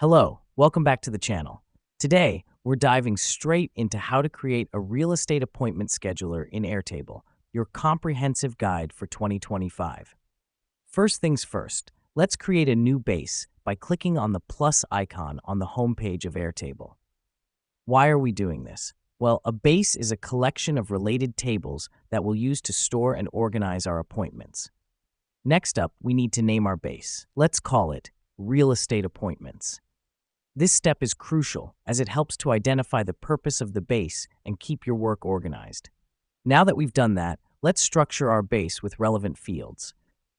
Hello, welcome back to the channel. Today, we're diving straight into how to create a real estate appointment scheduler in Airtable, your comprehensive guide for 2025. First things first, let's create a new base by clicking on the plus icon on the homepage of Airtable. Why are we doing this? Well, a base is a collection of related tables that we'll use to store and organize our appointments. Next up, we need to name our base. Let's call it Real Estate Appointments. This step is crucial as it helps to identify the purpose of the base and keep your work organized. Now that we've done that, let's structure our base with relevant fields.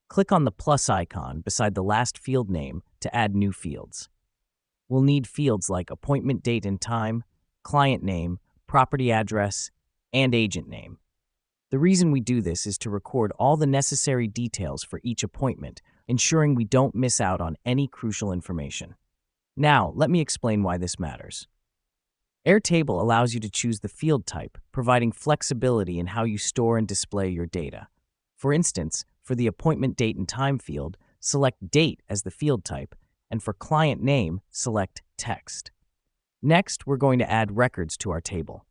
Click on the plus icon beside the last field name to add new fields. We'll need fields like appointment date and time, client name, property address, and agent name. The reason we do this is to record all the necessary details for each appointment, ensuring we don't miss out on any crucial information. Now, let me explain why this matters. Airtable allows you to choose the field type, providing flexibility in how you store and display your data. For instance, for the appointment date and time field, select Date as the field type, and for client name, select Text. Next, we're going to add records to our table.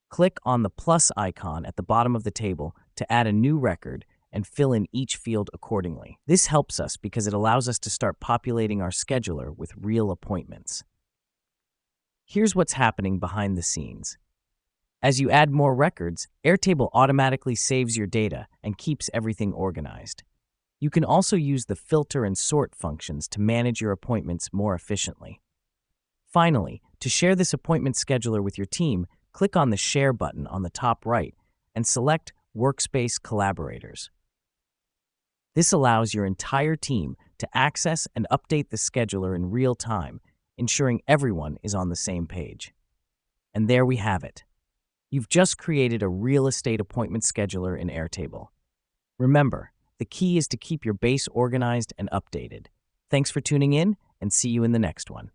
Click on the plus icon at the bottom of the table to add a new record and fill in each field accordingly. This helps us because it allows us to start populating our scheduler with real appointments. Here's what's happening behind the scenes. As you add more records, Airtable automatically saves your data and keeps everything organized. You can also use the filter and sort functions to manage your appointments more efficiently. Finally, to share this appointment scheduler with your team, click on the Share button on the top right and select Workspace Collaborators. This allows your entire team to access and update the scheduler in real time, ensuring everyone is on the same page. And there we have it. You've just created a real estate appointment scheduler in Airtable. Remember, the key is to keep your base organized and updated. Thanks for tuning in, and see you in the next one.